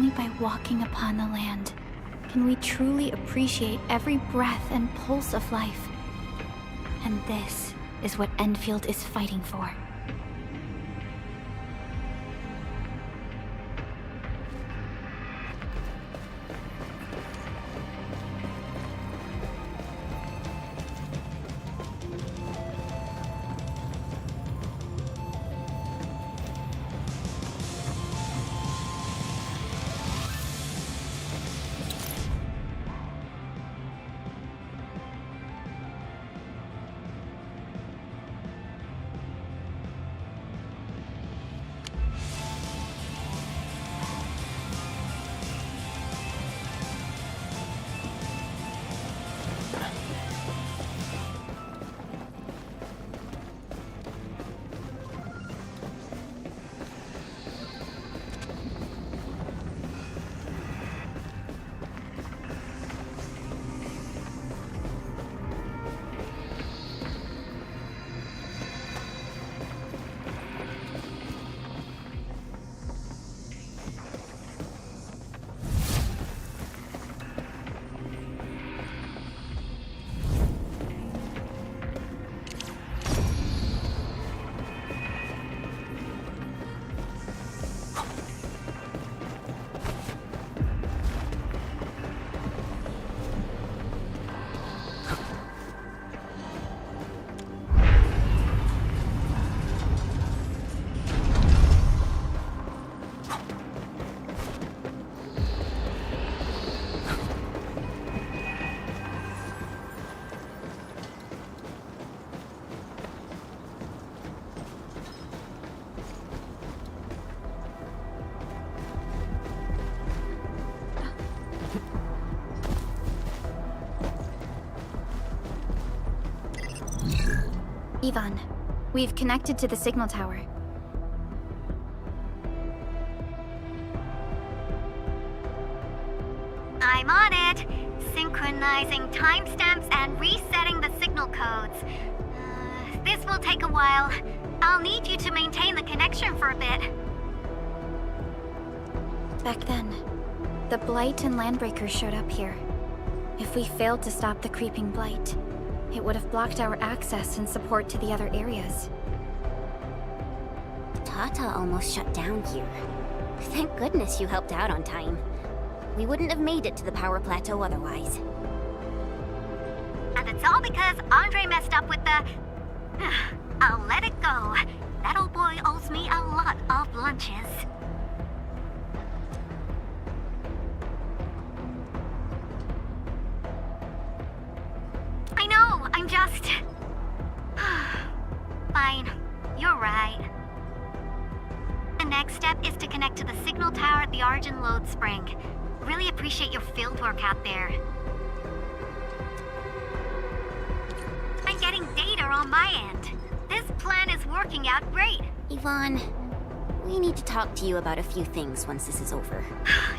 only by walking upon the land can we truly appreciate every breath and pulse of life. And this is what Endfield is fighting for. Ivan, we've connected to the signal tower. I'm on it! Synchronizing timestamps and resetting the signal codes. This will take a while. I'll need you to maintain the connection for a bit. Back then, the Blight and Landbreakers showed up here. If we failed to stop the creeping Blight, it would have blocked our access and support to the other areas. Tata almost shut down here. Thank goodness you helped out on time. We wouldn't have made it to the power plateau otherwise. And it's all because Andre messed up with the... I'll let it go. That old boy owes me a lot of lunches. I know, I'm just... Fine, you're right. The next step is to connect to the signal tower at the Argent Load Spring. Really appreciate your fieldwork out there. I'm getting data on my end. This plan is working out great. Yvonne, we need to talk to you about a few things once this is over.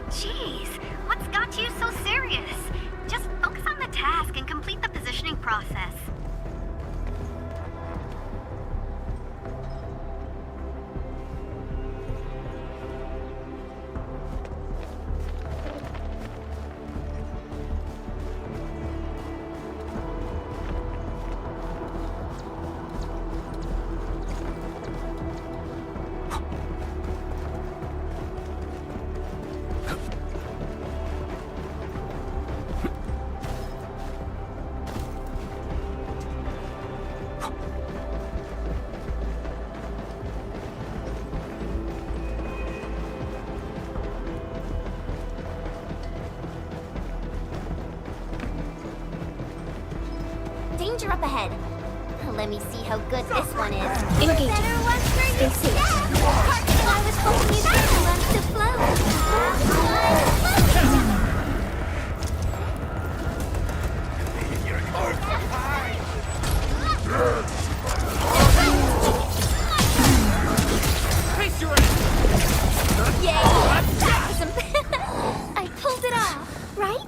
Jeez, what's got you so serious? Just focus on the task and complete the positioning process. Danger up ahead. Let me see how good this one is. Engaging. Stay safe. I was hoping you'd get the ones to float. I pulled it off, right?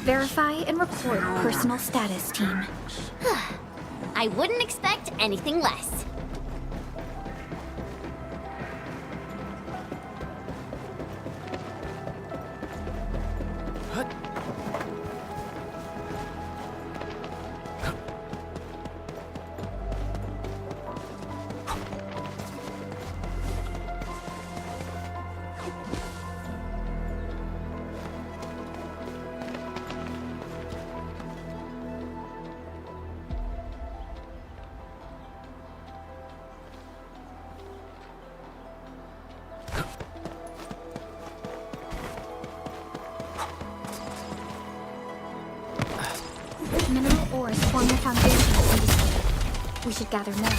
Verify and report personal status, team. I wouldn't expect anything less. Mineral ores form the foundation of industry. We should gather more.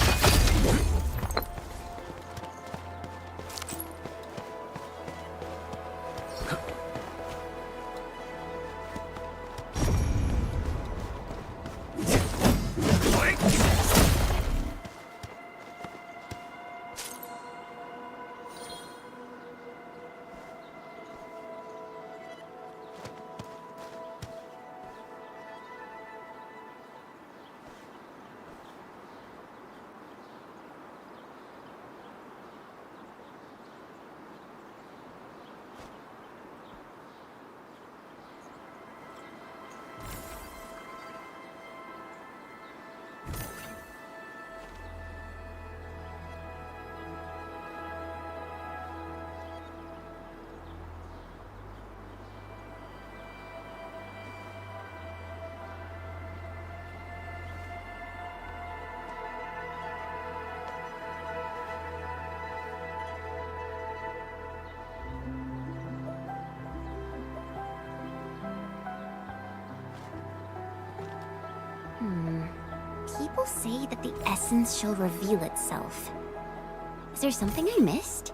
People say that the essence shall reveal itself. Is there something I missed?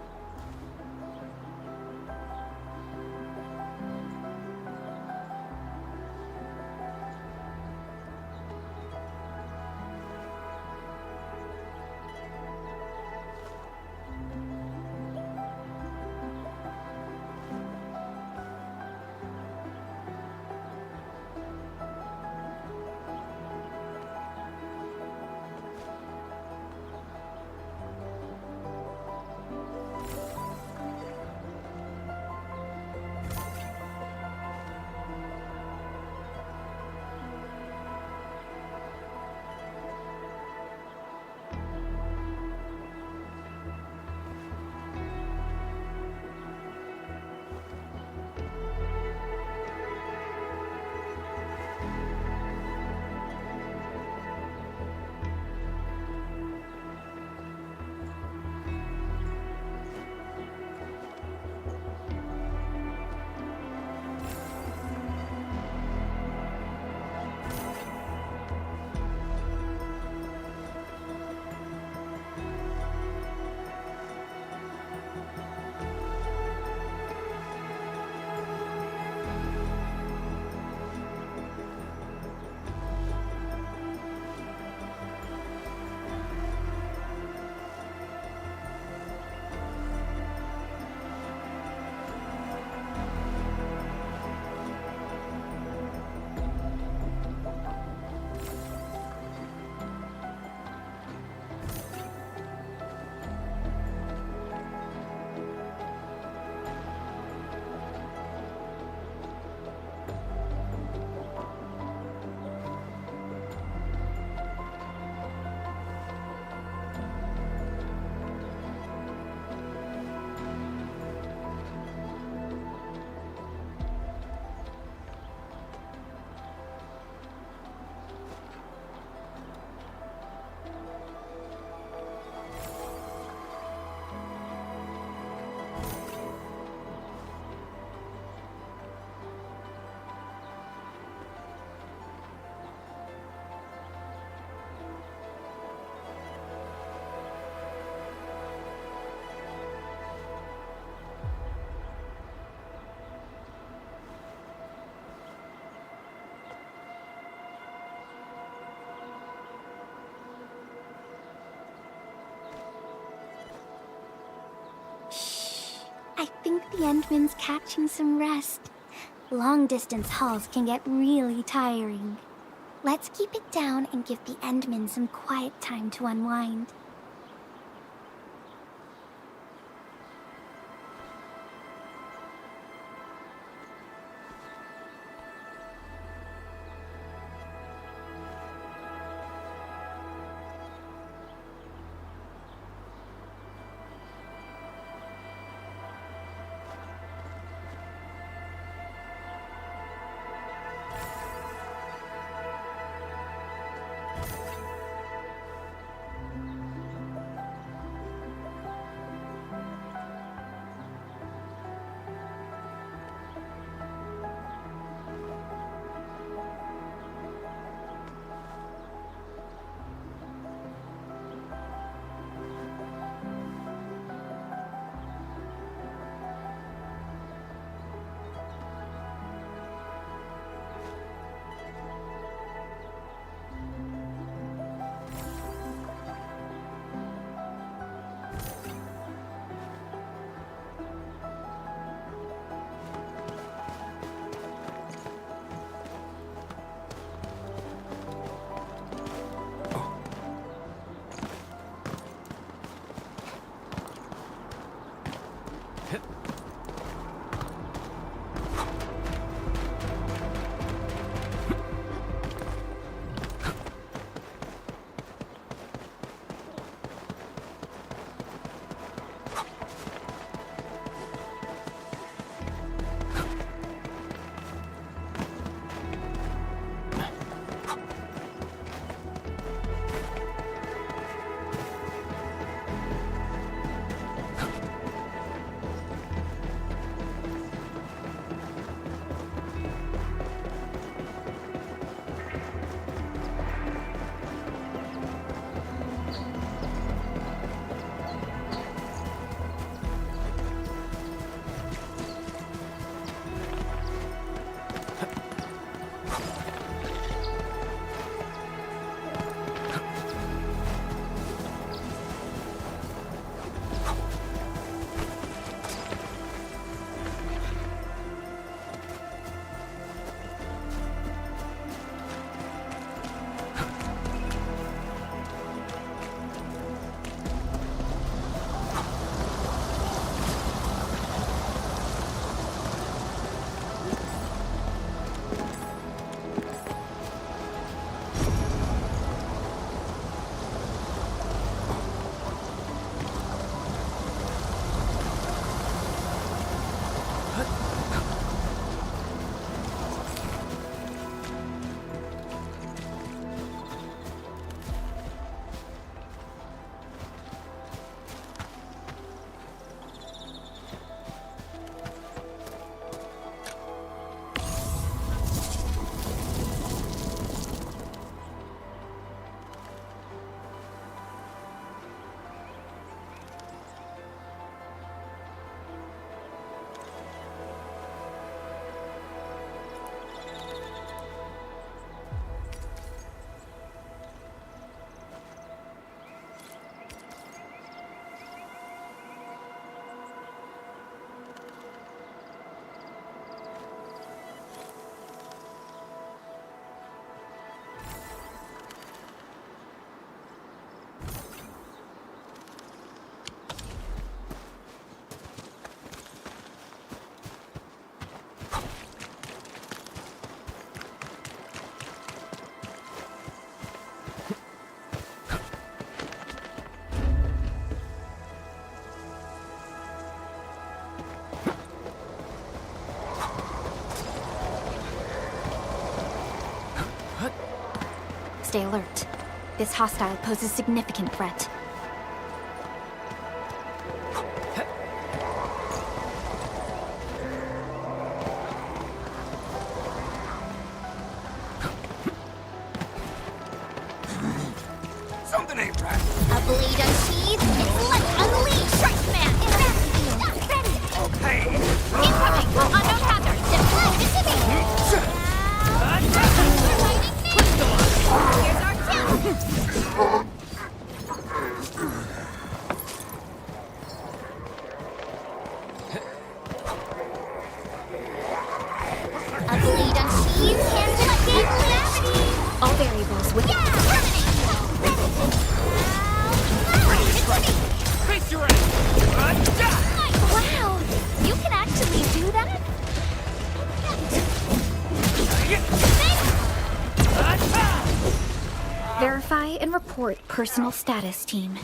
I think the Endman's catching some rest. Long-distance hauls can get really tiring. Let's keep it down and give the Endman some quiet time to unwind. Stay alert. This hostile poses significant threat. Something ain't right. A blade unsheathed, and let's unleash Sharkman! Ready! Okay. Incoming! Unknown hazard! Deflect into me! Here's our kill! A blade unsheathed, and deflect! All variables with Face your ass. Wow! You can actually do that? verify and report personal status, team.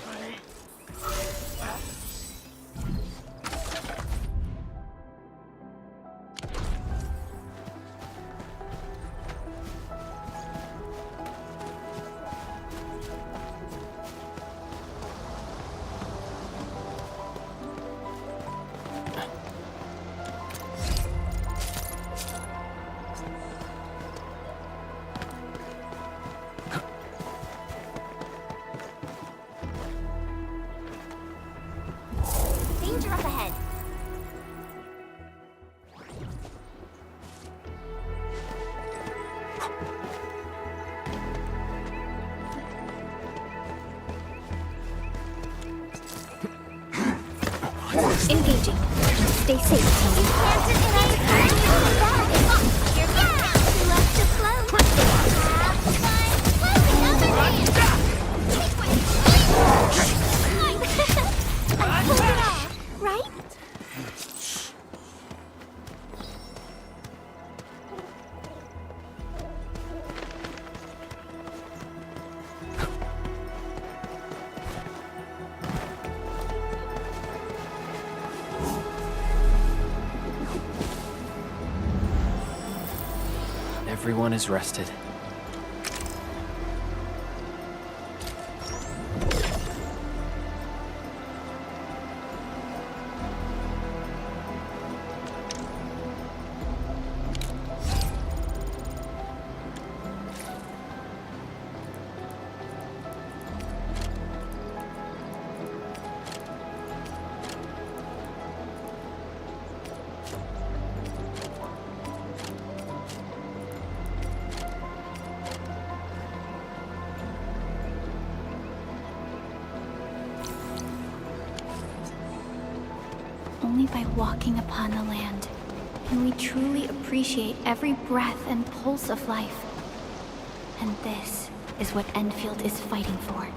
Danger up ahead. Engaging. Stay safe, team. Left to float. I pulled it off, right? Everyone is rested. Only by walking upon the land can we truly appreciate every breath and pulse of life. And this is what Endfield is fighting for.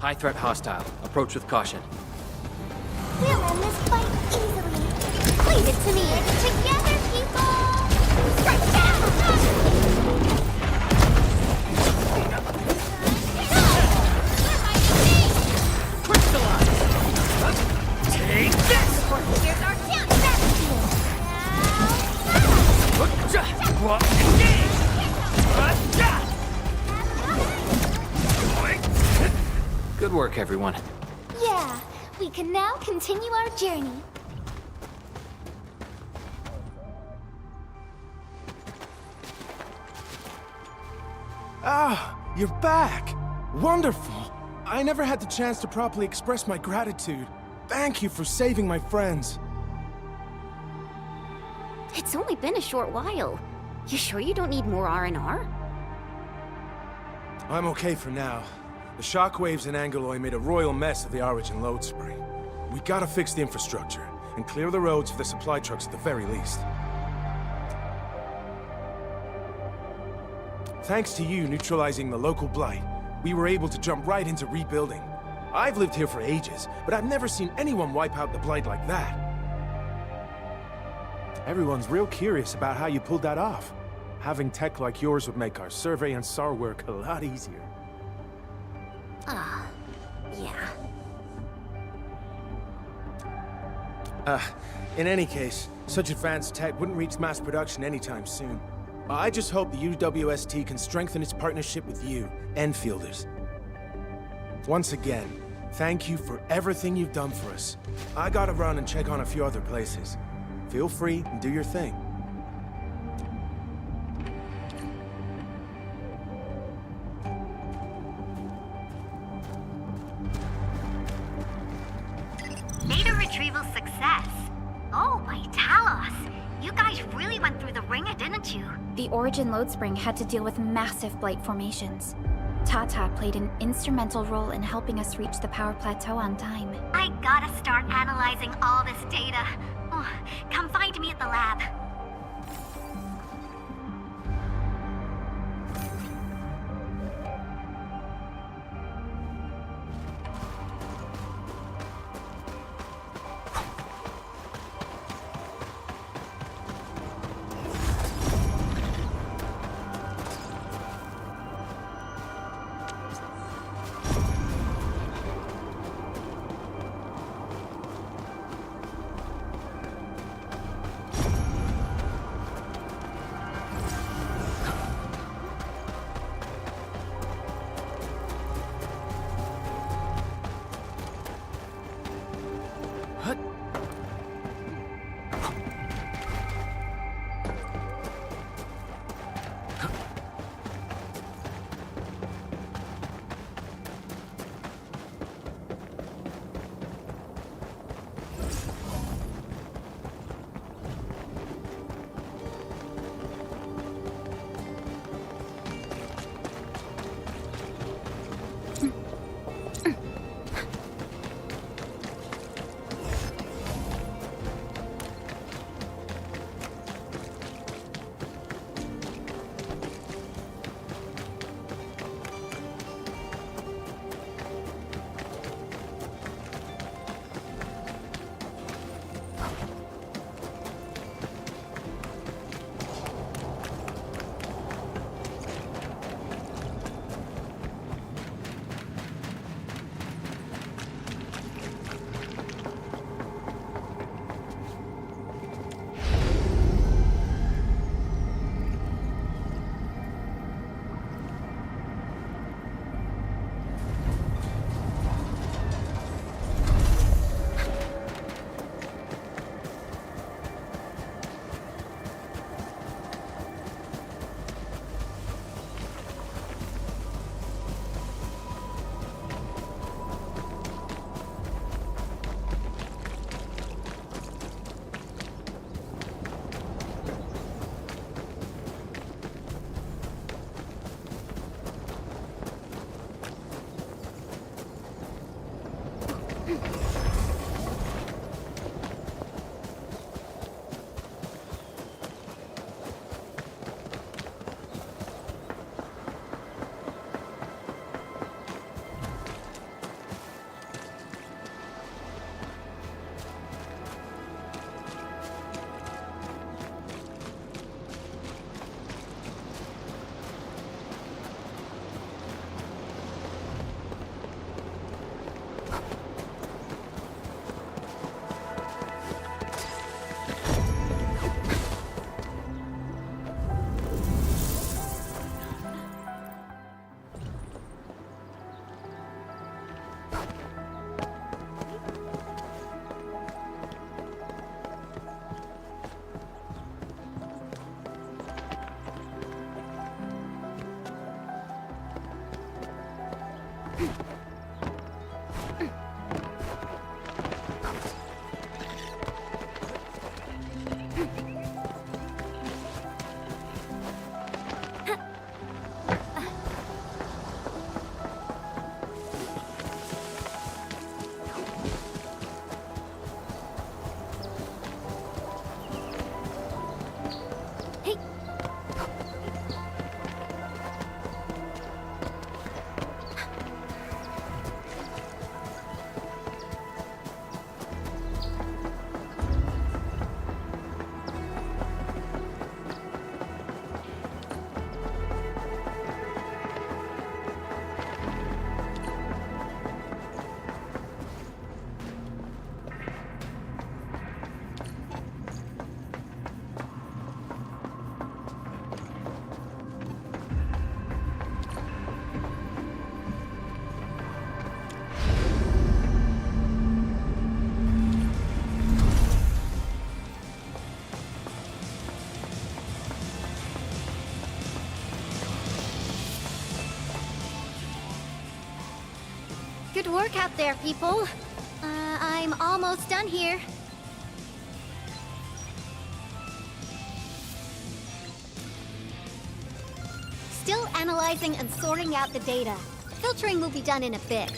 High threat hostile. Approach with caution. We'll end this fight easily. Leave it to me. Together, people! Strike down! Take this! Here's our chance! Good work, everyone. Yeah, we can now continue our journey. Ah, you're back! Wonderful! I never had the chance to properly express my gratitude. Thank you for saving my friends. It's only been a short while. You sure you don't need more R&R? I'm okay for now. The shockwaves in Angeloy made a royal mess of the Origin load spring. We gotta fix the infrastructure, and clear the roads for the supply trucks at the very least. Thanks to you neutralizing the local blight, we were able to jump right into rebuilding. I've lived here for ages, but I've never seen anyone wipe out the blight like that. Everyone's real curious about how you pulled that off. Having tech like yours would make our survey and SAR work a lot easier. Yeah. In any case, such advanced tech wouldn't reach mass production anytime soon. I just hope the UWST can strengthen its partnership with you, Enfielders. Once again, thank you for everything you've done for us. I gotta run and check on a few other places. Feel free and do your thing. Data retrieval success. Oh, my Tallos. You guys really went through the ringer, didn't you? The Origin load spring had to deal with massive blight formations. Tata played an instrumental role in helping us reach the power plateau on time. I gotta start analyzing all this data. Oh, come find me at the lab. Good work out there, people. I'm almost done here. Still analyzing and sorting out the data. Filtering will be done in a bit.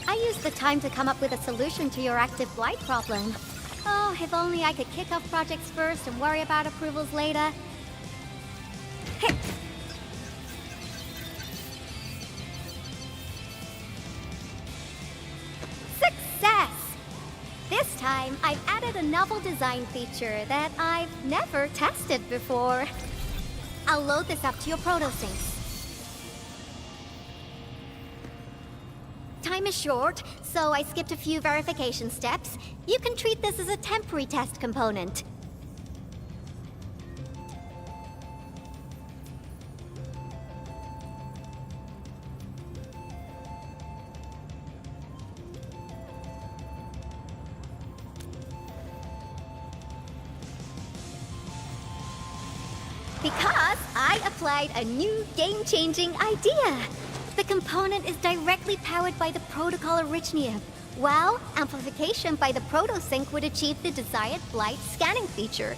I used the time to come up with a solution to your active blight problem. Oh, if only I could kick off projects first and worry about approvals later. Hey. Success! This time, I've added a novel design feature that I've never tested before. I'll load this up to your proto-syncs. Time is short, so I skipped a few verification steps. You can treat this as a temporary test component. Because I applied a new game-changing idea. The component is directly powered by the protocol Originum, while amplification by the proto-sync would achieve the desired blight scanning feature.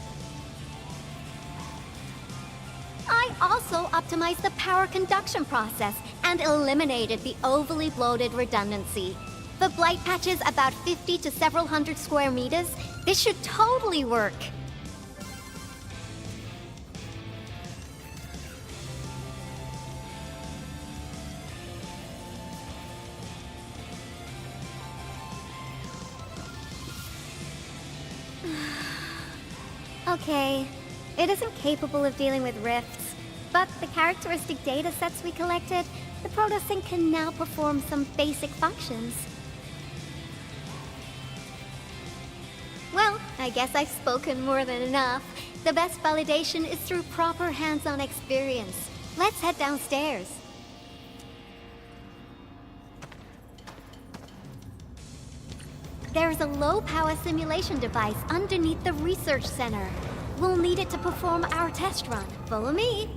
I also optimized the power conduction process and eliminated the overly bloated redundancy. For blight patches about 50 to several hundred square meters, this should totally work. Okay, it isn't capable of dealing with rifts, but the characteristic data sets we collected, the proto-sync can now perform some basic functions. Well, I guess I've spoken more than enough. The best validation is through proper hands-on experience. Let's head downstairs. There's a low-power simulation device underneath the research center. We'll need it to perform our test run. Follow me.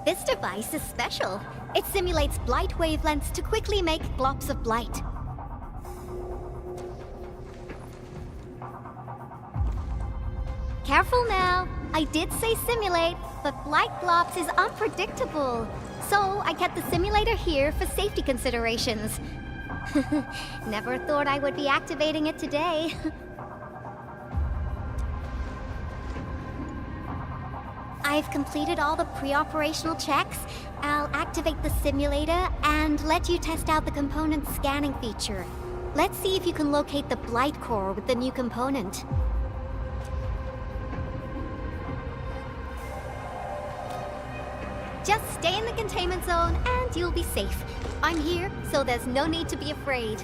This device is special. It simulates blight wavelengths to quickly make globs of blight. Careful now. I did say simulate, but blight globs is unpredictable. So I kept the simulator here for safety considerations. Never thought I would be activating it today. I've completed all the pre-operational checks. I'll activate the simulator and let you test out the component scanning feature. Let's see if you can locate the blight core with the new component. Just stay in the containment zone and you'll be safe. I'm here, so there's no need to be afraid.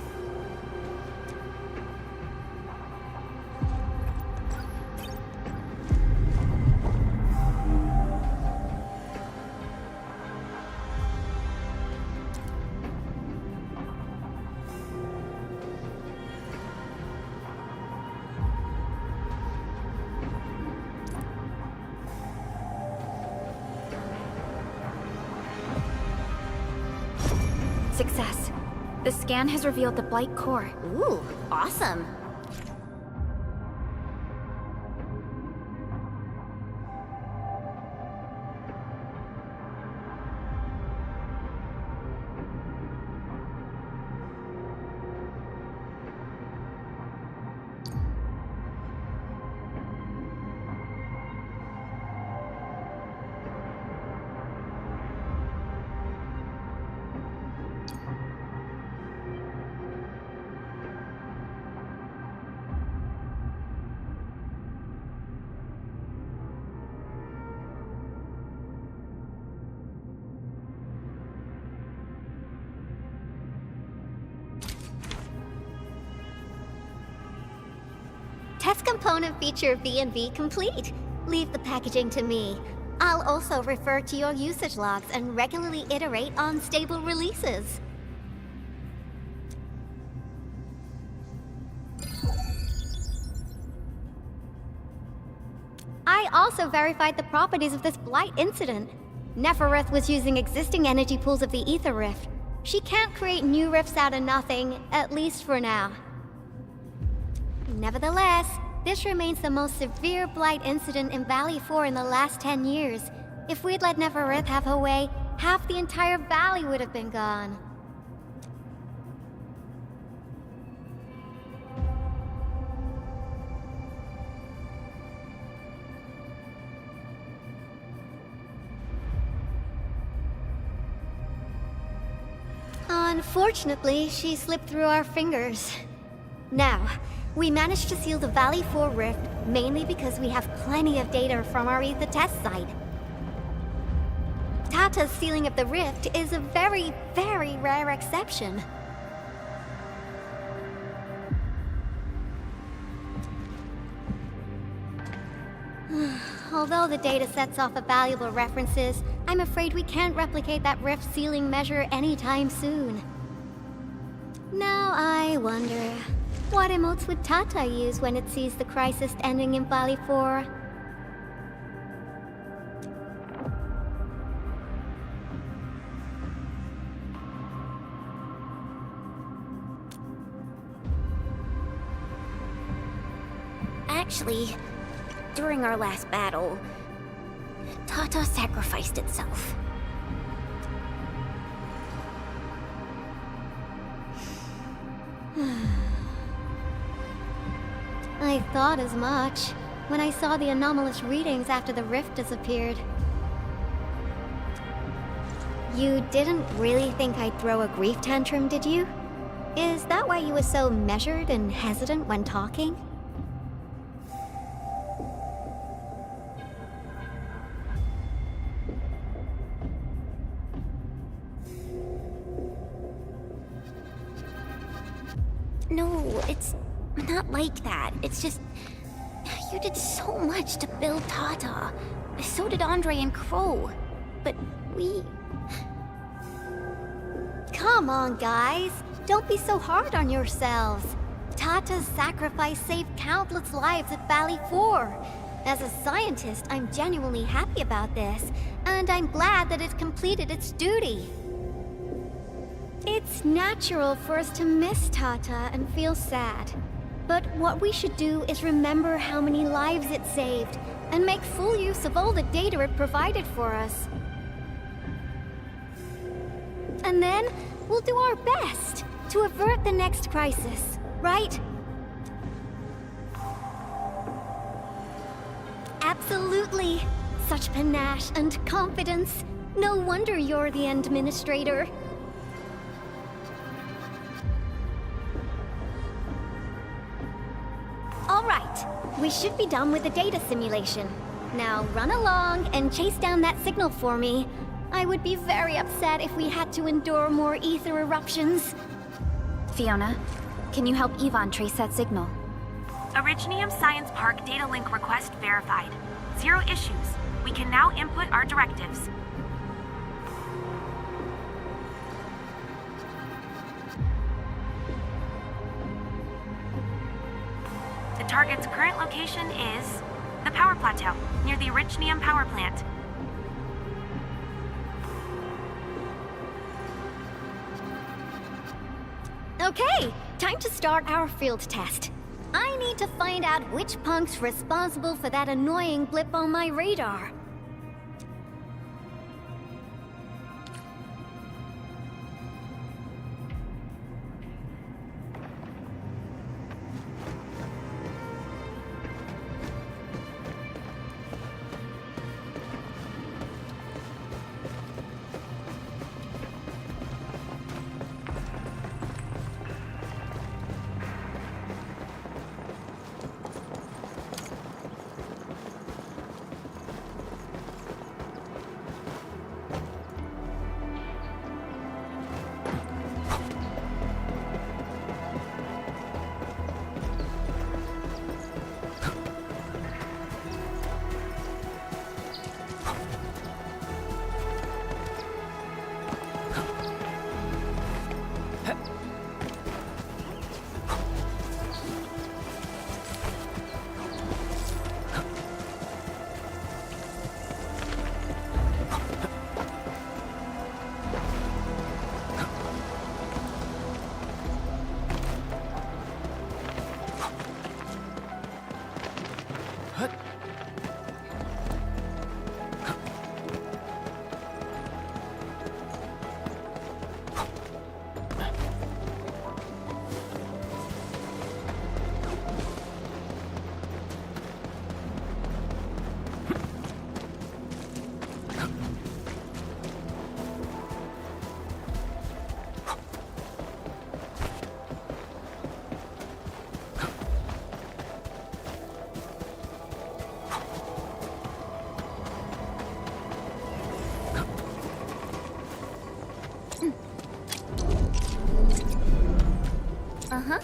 Success. The scan has revealed the Blight core. Ooh, awesome. Test component feature B&B complete. Leave the packaging to me. I'll also refer to your usage logs and regularly iterate on stable releases. I also verified the properties of this Blight incident. Nefereth was using existing energy pools of the Ether Rift. She can't create new rifts out of nothing, at least for now. Nevertheless, this remains the most severe Blight incident in Valley 4 in the last 10 years. If we'd let Nefereth have her way, half the entire valley would have been gone. Unfortunately, she slipped through our fingers. Now, we managed to seal the Valley 4 rift mainly because we have plenty of data from our Ether test site. Tata's sealing of the rift is a very, very rare exception. Although the data sets off valuable references, I'm afraid we can't replicate that rift sealing measure anytime soon. Now I wonder, what emotes would Tata use when it sees the crisis ending in Valley 4? Actually, during our last battle, Tata sacrificed itself. I thought as much when I saw the anomalous readings after the rift disappeared. You didn't really think I'd throw a grief tantrum, did you? Is that why you were so measured and hesitant when talking? No, it's not like that. It's just... you did so much to build Tata. So did Andre and Crow. But we... Come on, guys. Don't be so hard on yourselves. Tata's sacrifice saved countless lives at Valley 4. As a scientist, I'm genuinely happy about this, and I'm glad that it completed its duty. It's natural for us to miss Tata and feel sad. But what we should do is remember how many lives it saved, and make full use of all the data it provided for us. And then, we'll do our best to avert the next crisis, right? Absolutely. Such panache and confidence. No wonder you're the administrator. All right, we should be done with the data simulation. Now run along and chase down that signal for me. I would be very upset if we had to endure more ether eruptions. Fiona, can you help Yvonne trace that signal? Originium Science Park data link request verified. 0 issues. We can now input our directives. The target's current location is the power plateau, near the Originium power plant. Okay, time to start our field test. I need to find out which punk's responsible for that annoying blip on my radar. Uh-huh.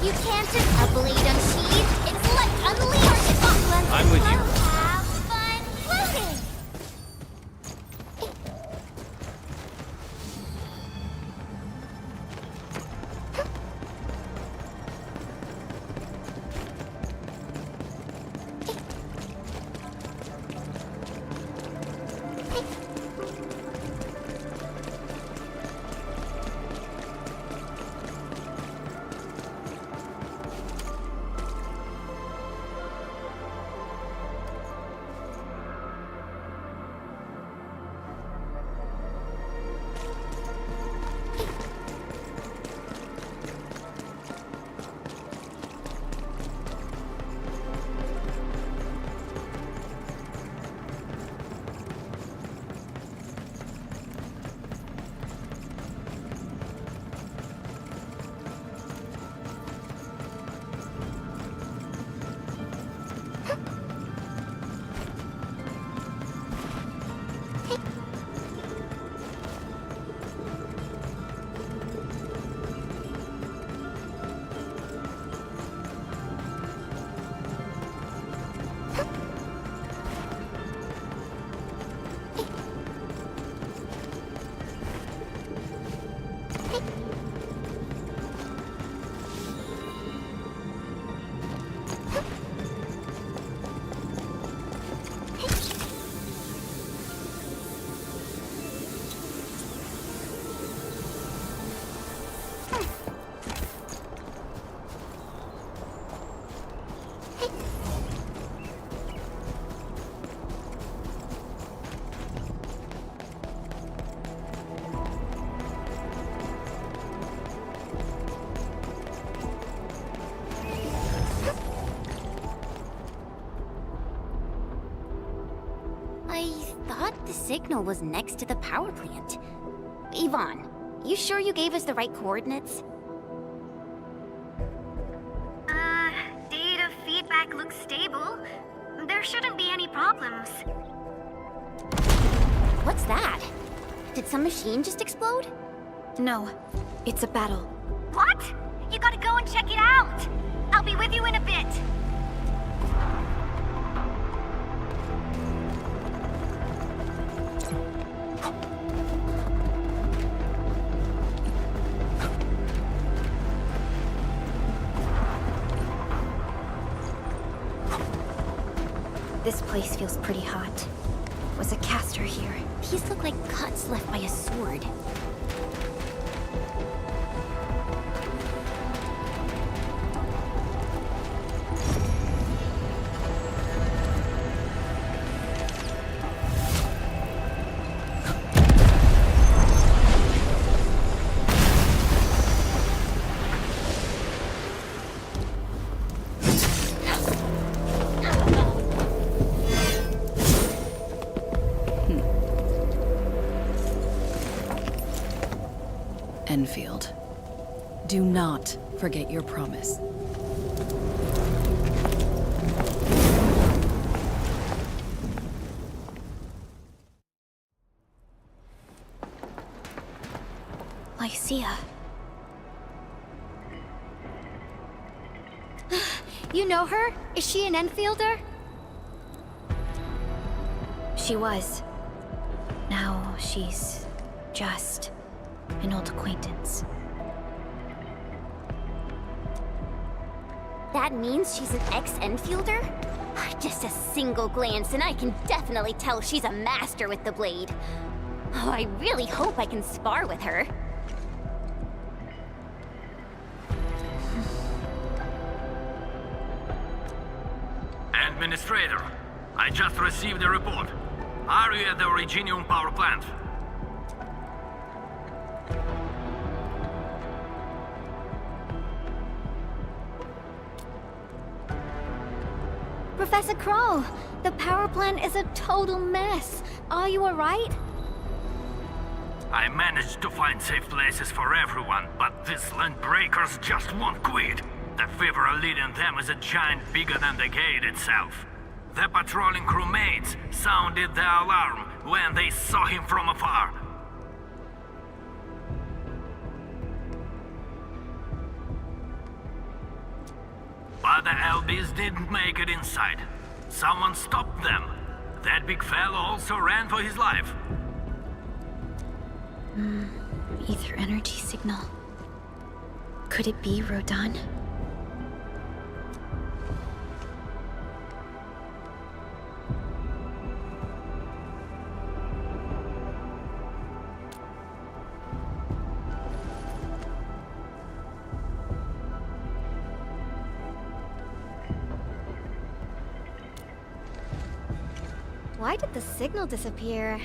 You can't just a blade unsheathed. It's like unleashed. I'm with you. Have fun floating. signal was next to the power plant. Yvonne, you sure you gave us the right coordinates? Data feedback looks stable. There shouldn't be any problems. What's that? Did some machine just explode? No, it's a battle. What? You gotta go and check it out! I'll be with you in a bit. This place feels pretty hot. Was a caster here? These look like cuts left by a sword. Enfield. Do not forget your promise. Lycia. You know her? Is she an Enfielder? She was. Now she's just an old acquaintance. That means she's an ex-Enfielder? Just a single glance and I can definitely tell she's a master with the blade. Oh, I really hope I can spar with her. Administrator, I just received a report. Are you at the Originium power plant? Professor Crow, the power plant is a total mess. Are you alright? I managed to find safe places for everyone, but these land breakers just won't quit. The fever leading them is a giant bigger than the gate itself. The patrolling crewmates sounded the alarm when they saw him from afar. But the LBs didn't make it inside. Someone stopped them. That big fellow also ran for his life. Ether energy signal. Could it be Rodan? Why did the signal disappear?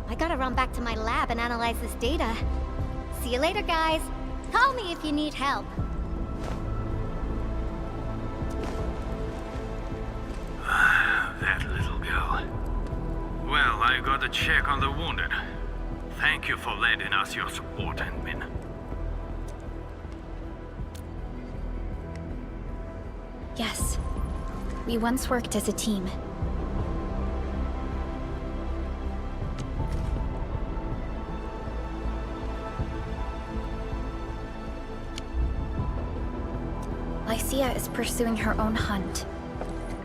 I gotta run back to my lab and analyze this data. See you later, guys. Call me if you need help. That little girl. Well, I gotta check on the wounded. Thank you for lending us your support, admin. Yes. We once worked as a team. Lycia is pursuing her own hunt.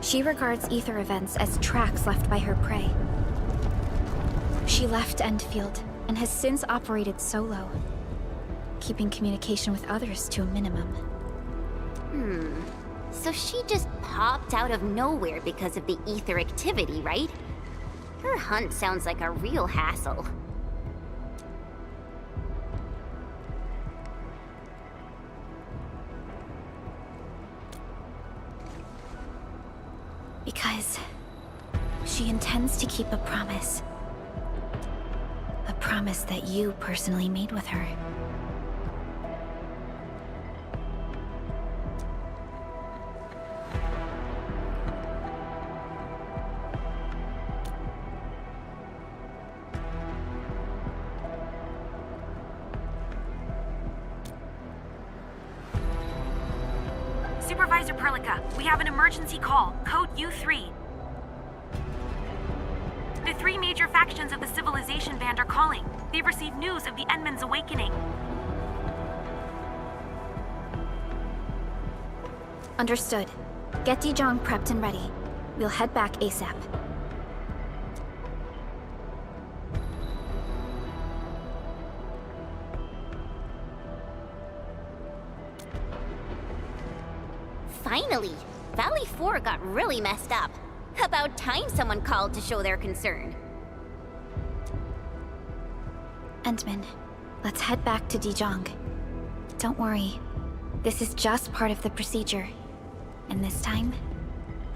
She regards ether events as tracks left by her prey. She left Endfield and has since operated solo, keeping communication with others to a minimum. So she just popped out of nowhere because of the ether activity, right? Her hunt sounds like a real hassle. Because she intends to keep a promise. A promise that you personally made with her. Supervisor Perlica, we have an emergency call, code U3. The three major factions of the Civilization Band are calling. They've received news of the Endman's awakening. Understood. Get Dijong prepped and ready. We'll head back ASAP. Finally! Valley 4 got really messed up. About time someone called to show their concern. Endman, let's head back to Dijong. Don't worry. This is just part of the procedure. And this time,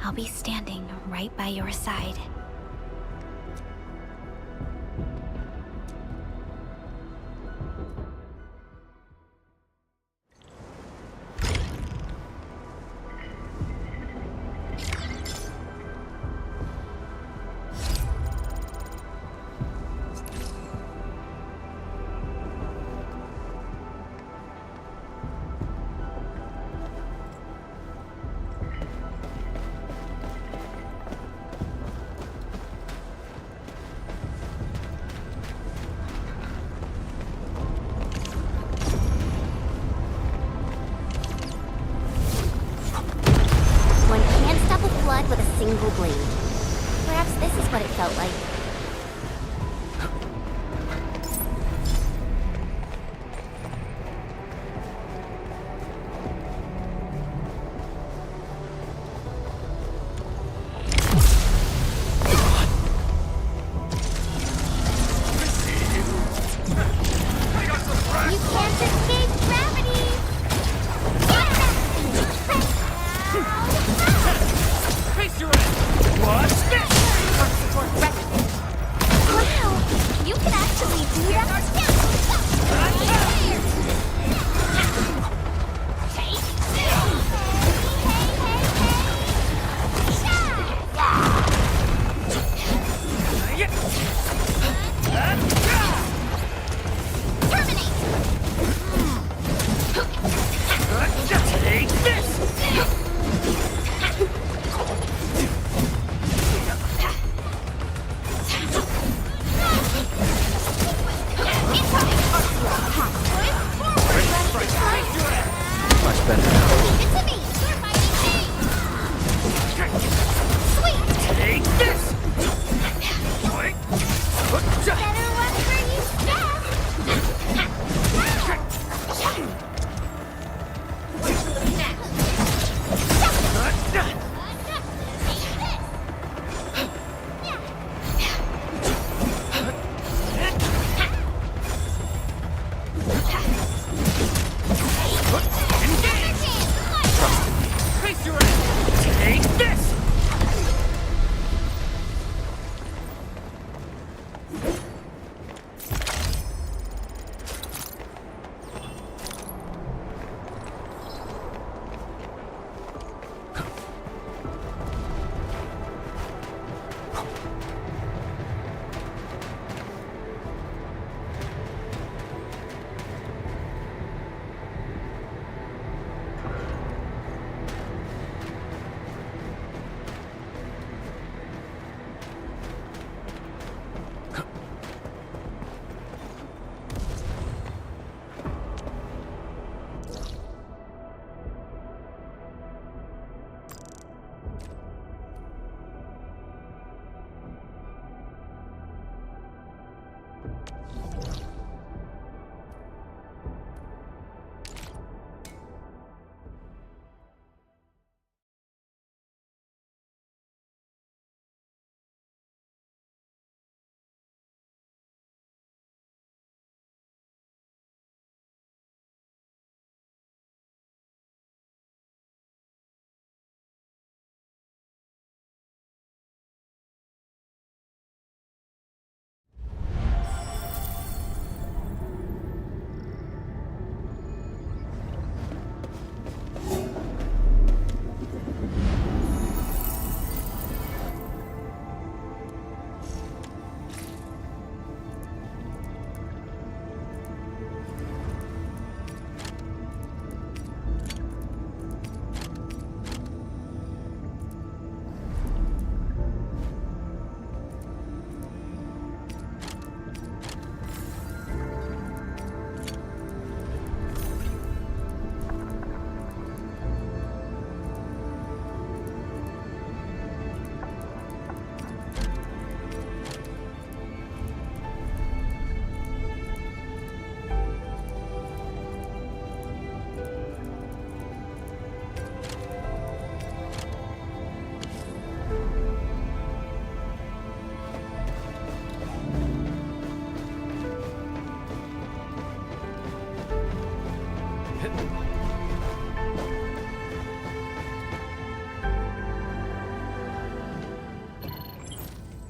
I'll be standing right by your side. One can't stop a flood with a single blade. Perhaps this is what it felt like. You can't escape gravity! Face your end! What's this? Support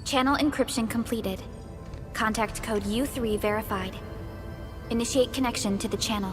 Channel encryption completed. Contact code U3 verified. Initiate connection to the channel.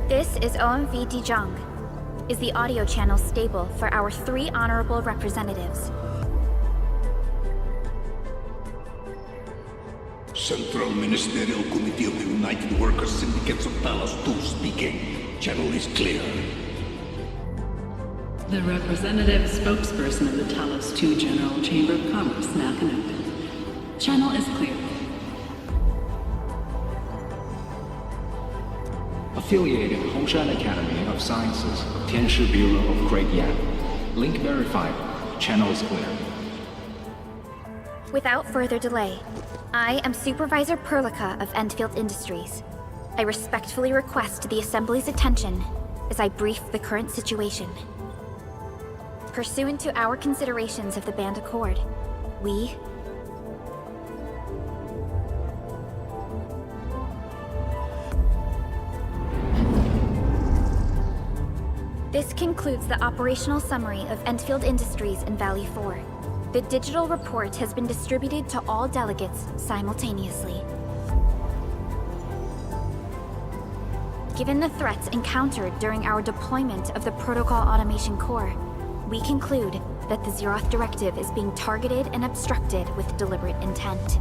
This is OMV Dijong. Is the audio channel stable for our 3 honorable representatives? Central Ministerial Committee of the United Workers Syndicates of Tallos II speaking. Channel is clear. The representative spokesperson of the Tallos II General Chamber of Commerce now connected. Channel is clear. Affiliated Hongshan Academy of Sciences, Tianshi Bureau of Great Yan. Link verified. Channel is clear. Without further delay, I am Supervisor Perlica of Endfield Industries. I respectfully request the Assembly's attention as I brief the current situation. Pursuant to our considerations of the Band Accord, we... This concludes the operational summary of Endfield Industries in Valley 4. The digital report has been distributed to all delegates simultaneously. Given the threats encountered during our deployment of the Protocol Automation Core, we conclude that the Zeroth Directive is being targeted and obstructed with deliberate intent.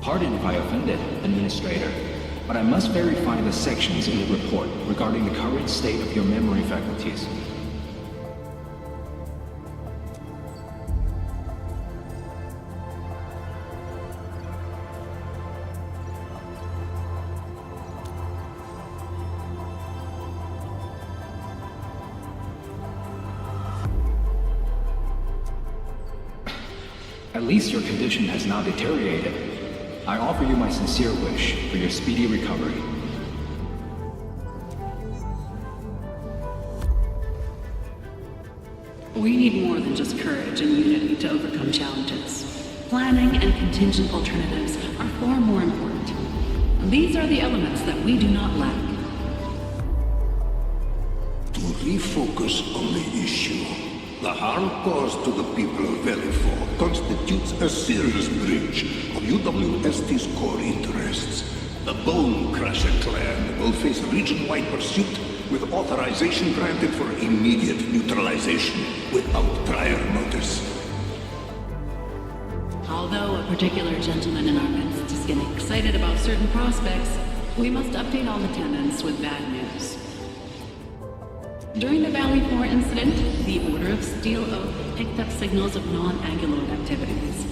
Pardon if I offended, Administrator, but I must verify the sections in the report regarding the current state of your memory faculties. At least your condition has now deteriorated. I offer you my sincere wish for your speedy recovery. We need more than just courage and unity to overcome challenges. Planning and contingent alternatives are far more important. These are the elements that we do not lack. To refocus on the issue, the harm caused to the people of Valley 4 constitutes a serious breach of UWST's core interests. The Bone Crusher clan will face region-wide pursuit with authorization granted for immediate neutralization without prior notice. Although a particular gentleman in our midst is getting excited about certain prospects, we must update all attendants with bad news. During the Valley 4 incident, the Order of Steel Oath picked up signals of non-Anguloid activities.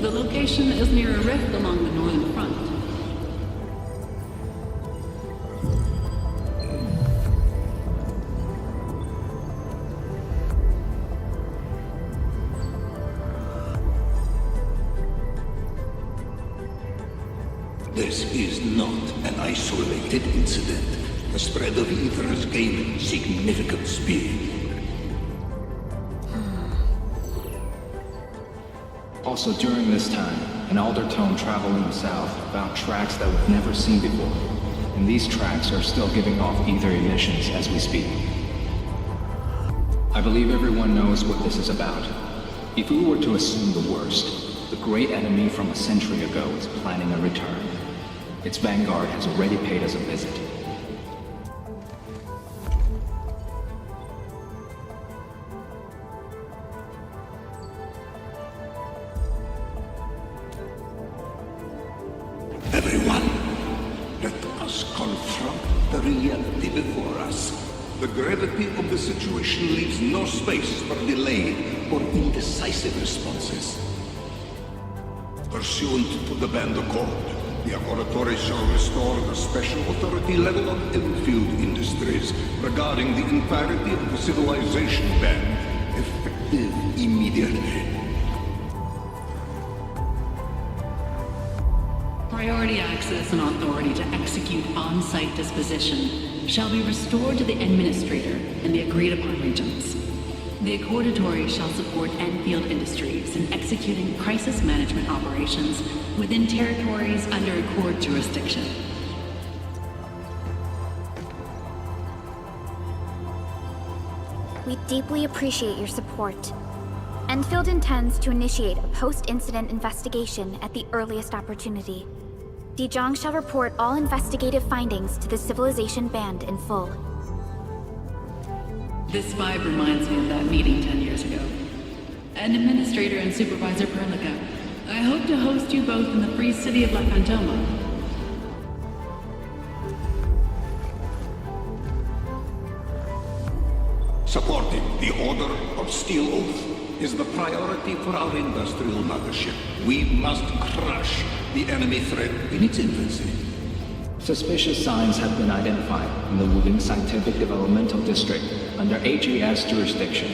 The location is near a rift along the northern front. This is not an isolated incident. The spread of ether has gained significant speed. Also during this time, an Aldertone traveling south found tracks that we've never seen before. And these tracks are still giving off ether emissions as we speak. I believe everyone knows what this is about. If we were to assume the worst, the great enemy from a century ago is planning a return. Its vanguard has already paid us a visit. Everyone, let us confront the reality before us. The gravity of the situation leaves no space for delay or indecisive responses. Pursuant to the Band Accord, the Laboratory shall restore the special authority level of Enfield Industries regarding the entirety of the civilization band, effective effective immediately. Priority access and authority to execute on-site disposition shall be restored to the Administrator in the agreed-upon regions. The Accordatory shall support Enfield Industries in executing crisis management operations within territories under Accord jurisdiction. We deeply appreciate your support. Enfield intends to initiate a post-incident investigation at the earliest opportunity. Dijong shall report all investigative findings to the Civilization Band in full. This vibe reminds me of that meeting 10 years ago. And Administrator and Supervisor Perlica, I hope to host you both in the free city of La Fantoma. Supporting the Order of Steel Oath is the priority for our industrial mothership. We must crush the enemy threat in its infancy. Suspicious signs have been identified in the Wuling Scientific Developmental District under HAS jurisdiction.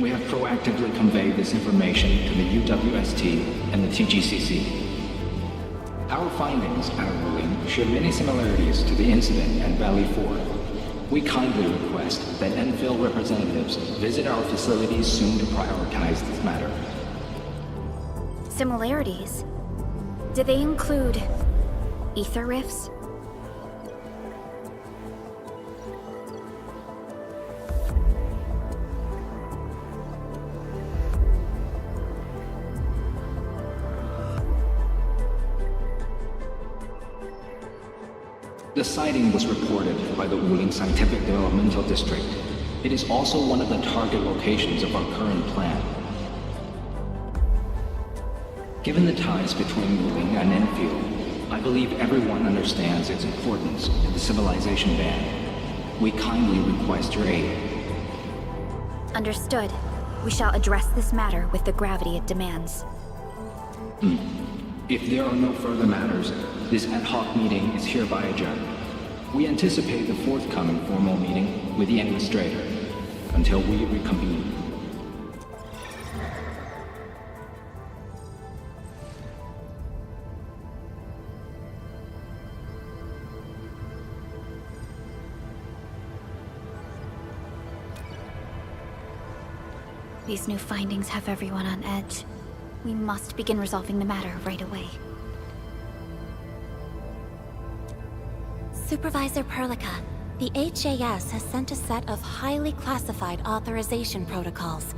We have proactively conveyed this information to the UWST and the TGCC. Our findings at Wuling share many similarities to the incident at Valley 4. We kindly request that Enfield representatives visit our facilities soon to prioritize this matter. Similarities? Do they include ether rifts? The sighting was reported by the Wuling Scientific Developmental District. It is also one of the target locations of our current plan. Given the ties between Wuling and Enfield, I believe everyone understands its importance to the Civilization Band. We kindly request your aid. Understood. We shall address this matter with the gravity it demands. If there are no further matters, this ad hoc meeting is hereby adjourned. We anticipate the forthcoming formal meeting with the Administrator until we reconvene. These new findings have everyone on edge. We must begin resolving the matter right away. Supervisor Perlica, the HAS has sent a set of highly classified authorization protocols.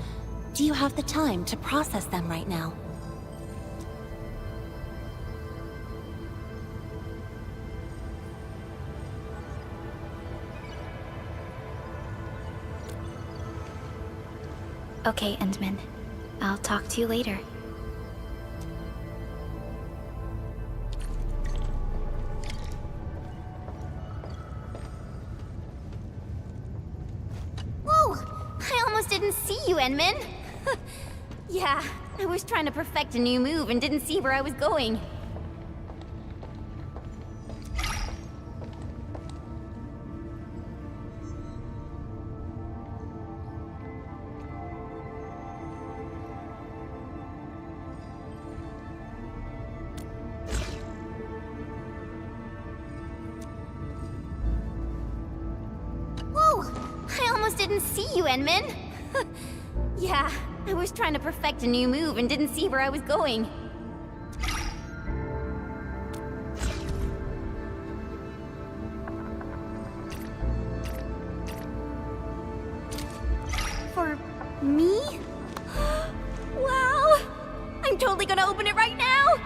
Do you have the time to process them right now? Okay, Endman. I'll talk to you later. Whoa! I almost didn't see you, Enman. Yeah, I was trying to perfect a new move and didn't see where I was going. Didn't see you, Enman. Yeah, I was trying to perfect a new move and didn't see where I was going. For me? Wow! I'm totally gonna open it right now!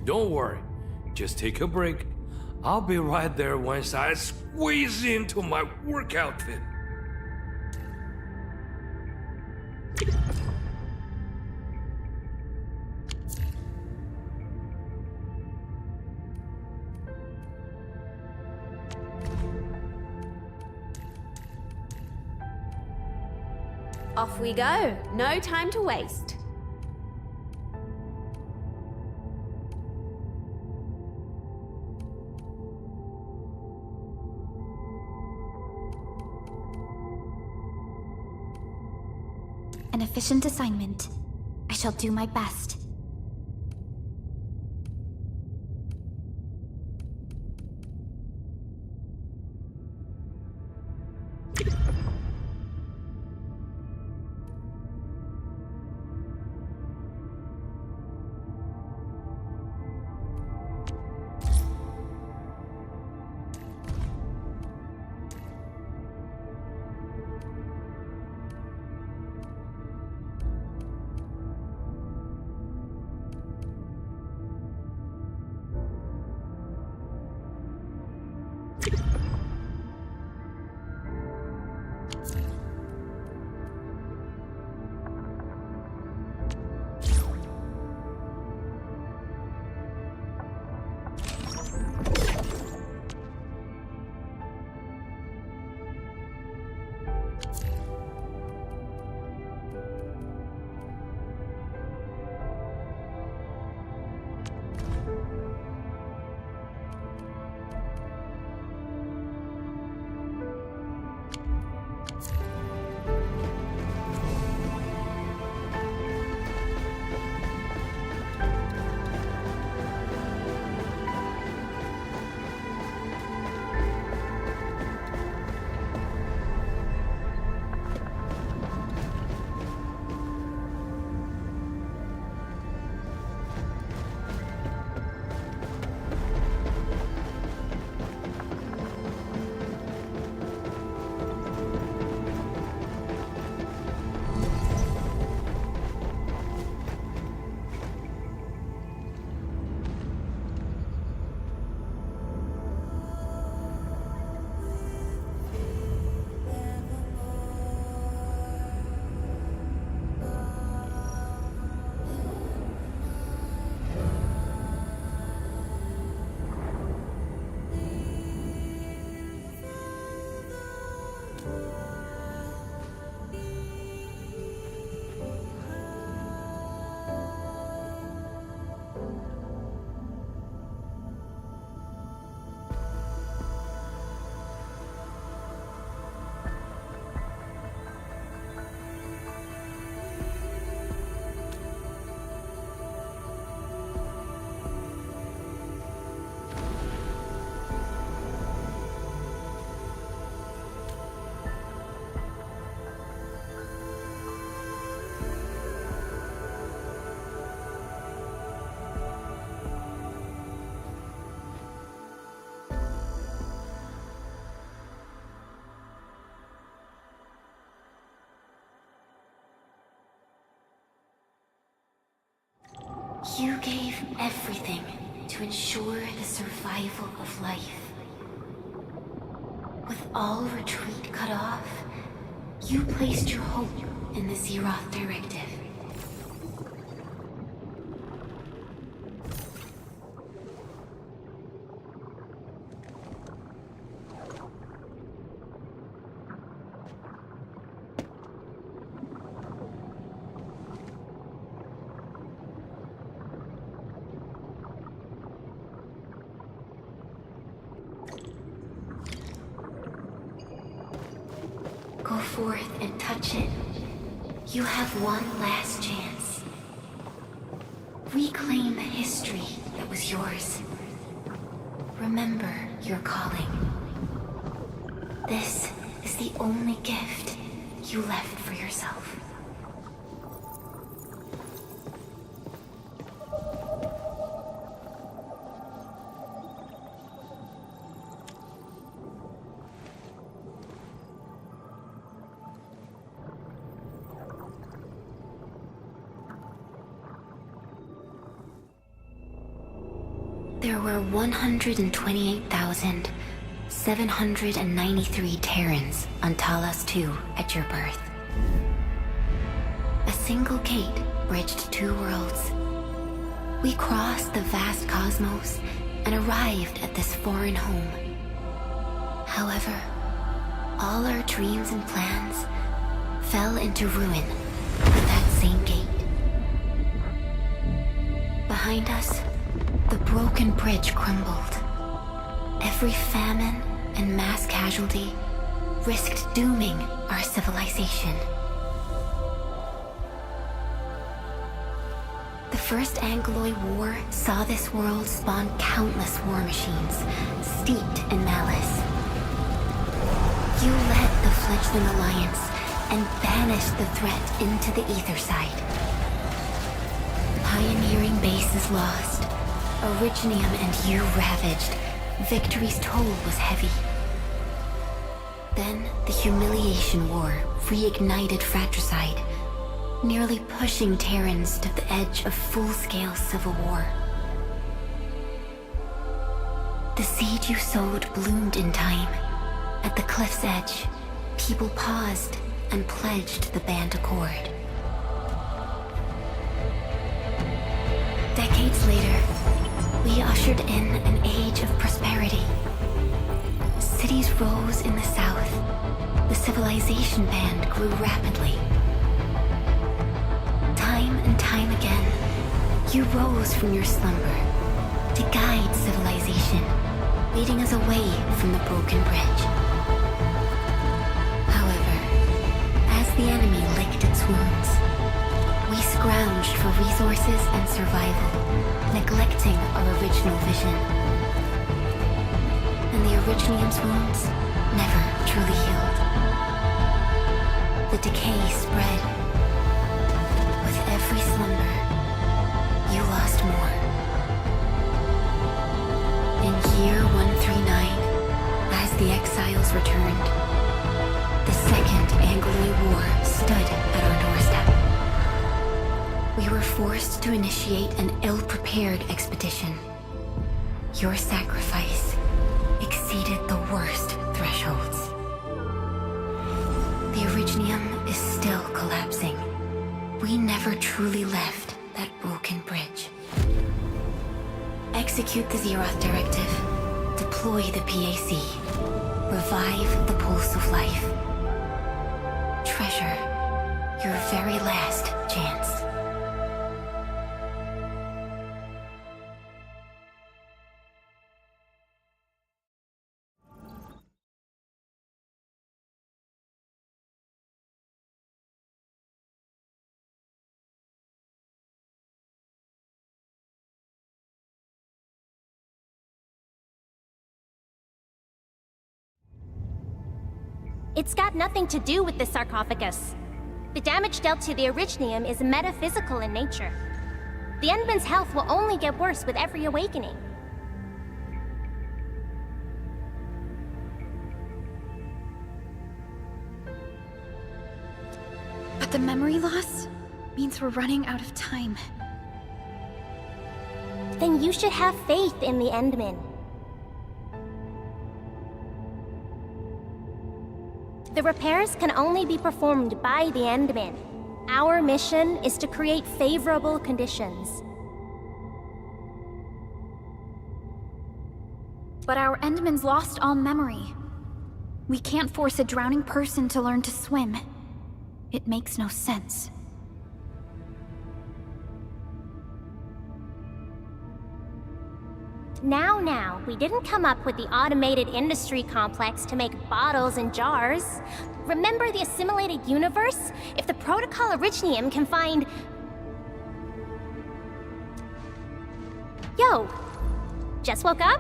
Don't worry. Just take a break. I'll be right there once I squeeze into my work outfit. Off we go. No time to waste. An efficient assignment. I shall do my best. You gave everything to ensure the survival of life. With all retreat cut off, you placed your hope in the Zeroth Directive. Go forth and touch it. You have one last chance. Reclaim the history that was yours. Remember your calling. This is the only gift you left for yourself. There were 128,793 Terrans on Tallos II at your birth. A single gate bridged two worlds. We crossed the vast cosmos and arrived at this foreign home. However, all our dreams and plans fell into ruin with that same gate. Behind us, the broken bridge crumbled. Every famine and mass casualty risked dooming our civilization. The First Angloid War saw this world spawn countless war machines, steeped in malice. You led the fledgling alliance and banished the threat into the ether side. Pioneering bases lost, Originium and you ravaged. Victory's toll was heavy. Then the Humiliation War reignited fratricide, nearly pushing Terrans to the edge of full-scale civil war. The seed you sowed bloomed in time. At the cliff's edge, people paused and pledged the band accord. Decades later, we ushered in an age of prosperity. Cities rose in the south. The civilization band grew rapidly. Time and time again, you rose from your slumber to guide civilization, leading us away from the broken bridge. However, as the enemy licked its wounds, we scrounged for resources and survival, neglecting our original vision. And the Originium's wounds never truly healed. The decay spread. With every slumber, you lost more. In year 139, as the exiles returned, the Second Angloid War stood at our doorstep. We were forced to initiate an ill-prepared expedition. Your sacrifice exceeded the worst thresholds. The Originium is still collapsing. We never truly left that broken bridge. Execute the Zeroth Directive. Deploy the PAC. Revive the pulse of life. Treasure your very last chance. It's got nothing to do with the sarcophagus. The damage dealt to the Originium is metaphysical in nature. The Endman's health will only get worse with every awakening. But the memory loss means we're running out of time. Then you should have faith in the Endman. The repairs can only be performed by the Endman. Our mission is to create favorable conditions. But our Endman's lost all memory. We can't force a drowning person to learn to swim. It makes no sense. Now, we didn't come up with the automated industry complex to make bottles and jars. Remember the assimilated universe? If the Protocol Originium can find... Yo! Just woke up?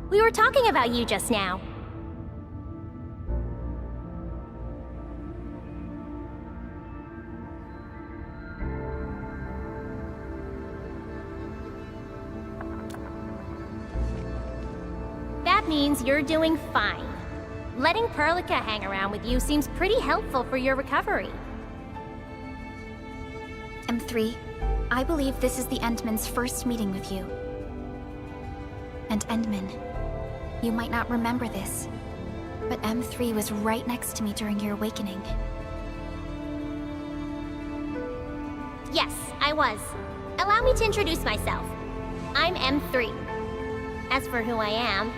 We were talking about you just now. That means you're doing fine. Letting Perlica hang around with you seems pretty helpful for your recovery. M3, I believe this is the Endman's first meeting with you. And Endman, you might not remember this, but M3 was right next to me during your awakening. Yes, I was. Allow me to introduce myself. I'm M3. As for who I am,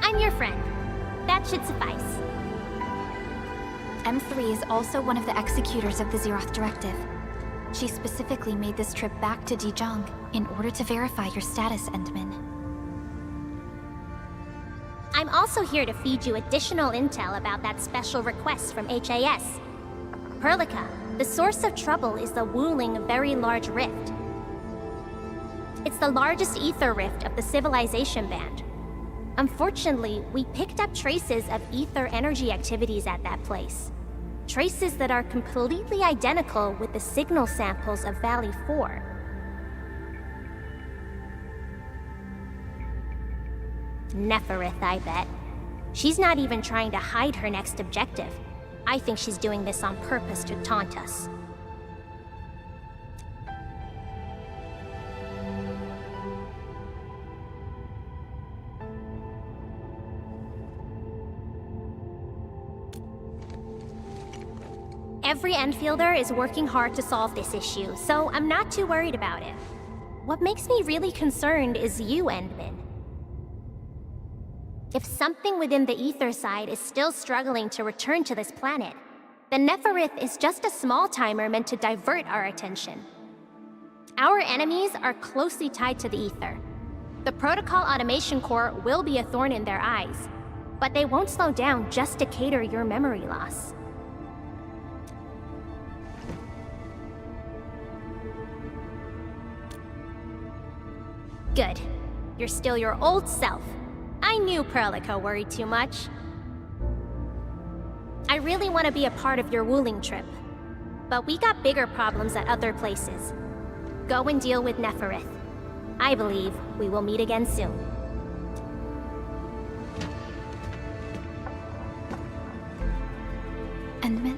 I'm your friend. That should suffice. M3 is also one of the executors of the Zeroth Directive. She specifically made this trip back to Dijon in order to verify your status, Endman. I'm also here to feed you additional intel about that special request from HAS. Perlica, the source of trouble is the Wuling Very Large Rift. It's the largest ether rift of the Civilization Band. Unfortunately, we picked up traces of ether energy activities at that place. Traces that are completely identical with the signal samples of Valley 4. Neferith, I bet. She's not even trying to hide her next objective. I think she's doing this on purpose to taunt us. Every Enfielder is working hard to solve this issue, so I'm not too worried about it. What makes me really concerned is you, Endman. If something within the ether side is still struggling to return to this planet, then Neferith is just a small timer meant to divert our attention. Our enemies are closely tied to the ether. The Protocol Automation Core will be a thorn in their eyes, but they won't slow down just to cater your memory loss. Good. You're still your old self. I knew Perlica worried too much. I really want to be a part of your Wuling trip, but we got bigger problems at other places. Go and deal with Neferith. I believe we will meet again soon. Endman?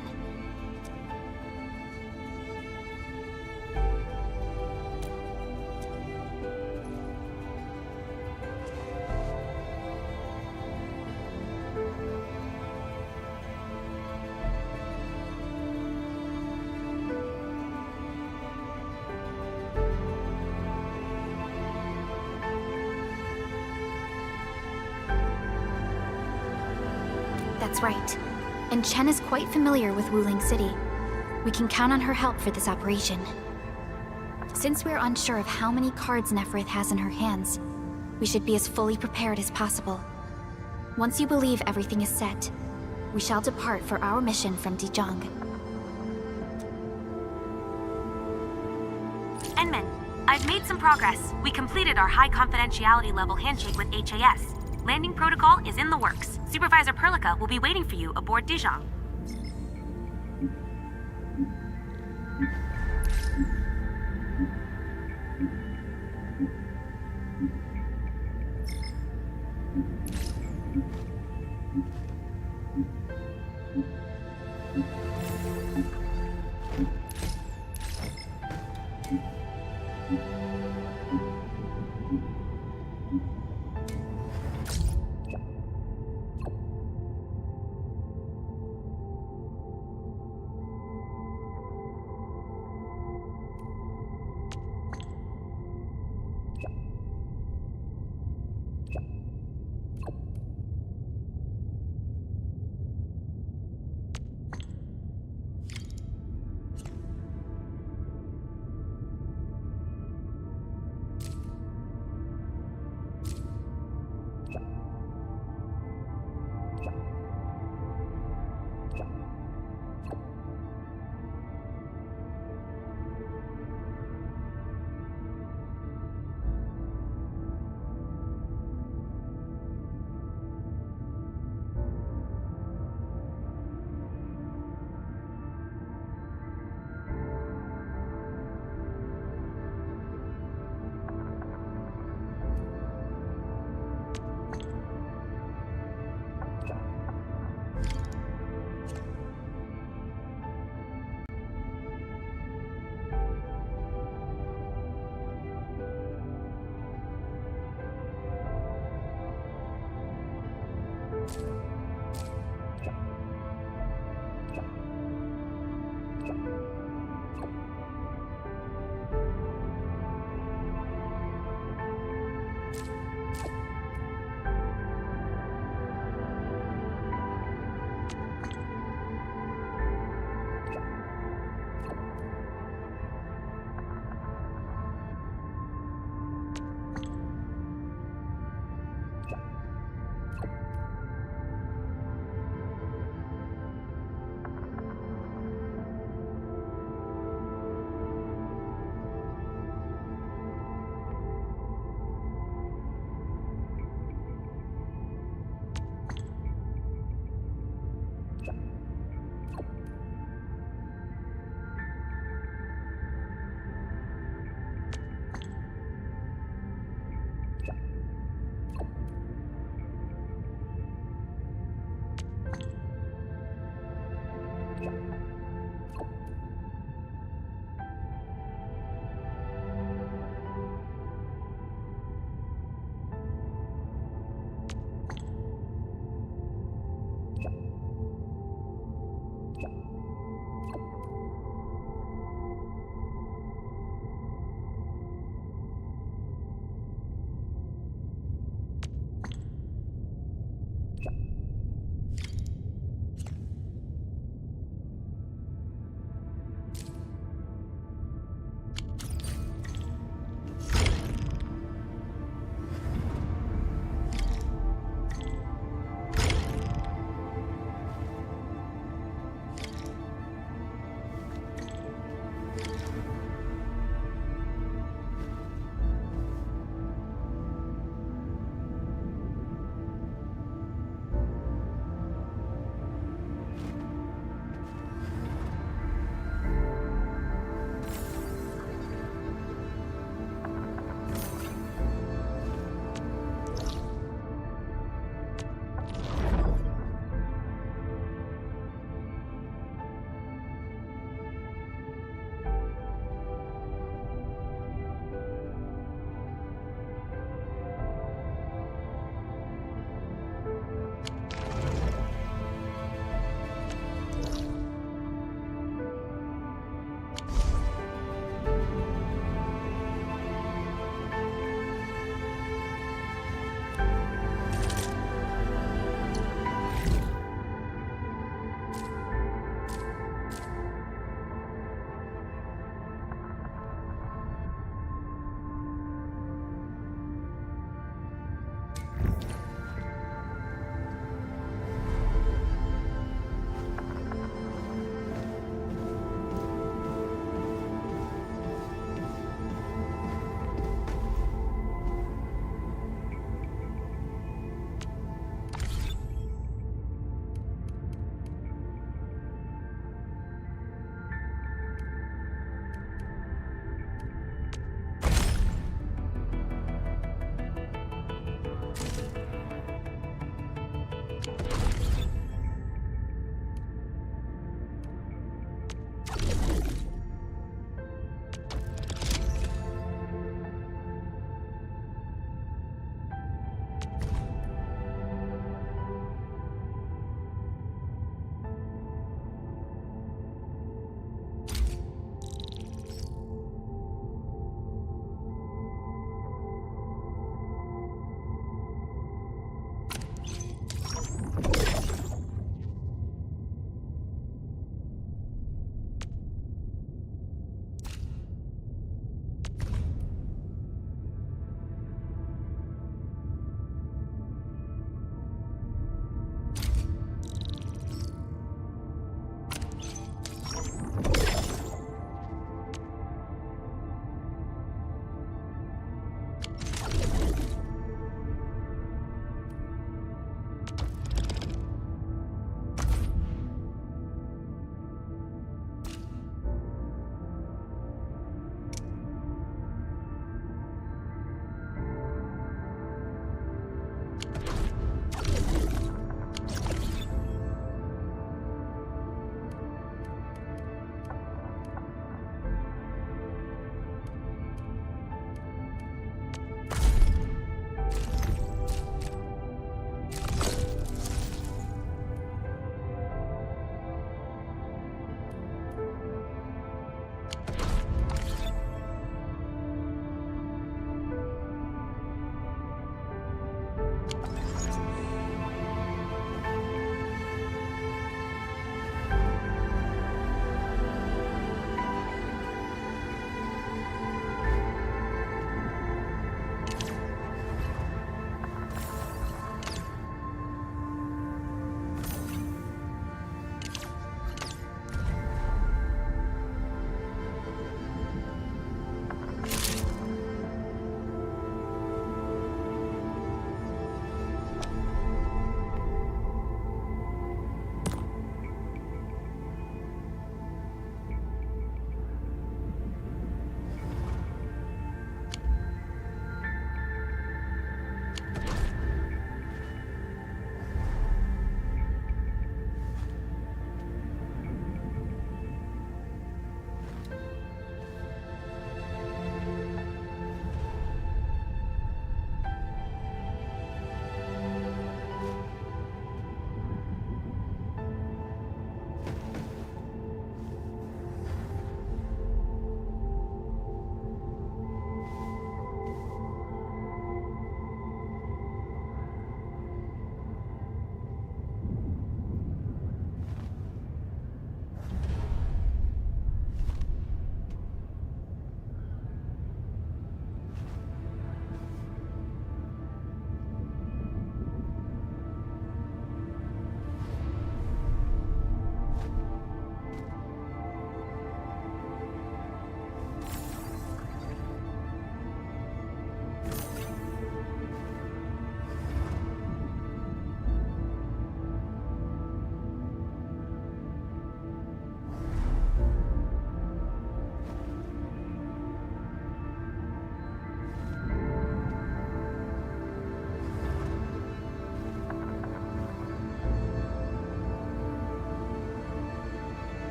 That's right. And Chen is quite familiar with Wuling City. We can count on her help for this operation. Since we're unsure of how many cards Neferith has in her hands, we should be as fully prepared as possible. Once you believe everything is set, we shall depart for our mission from Dijon. Endman, I've made some progress. We completed our high confidentiality level handshake with HAS. Landing protocol is in the works. Supervisor Perlica will be waiting for you aboard Dijon.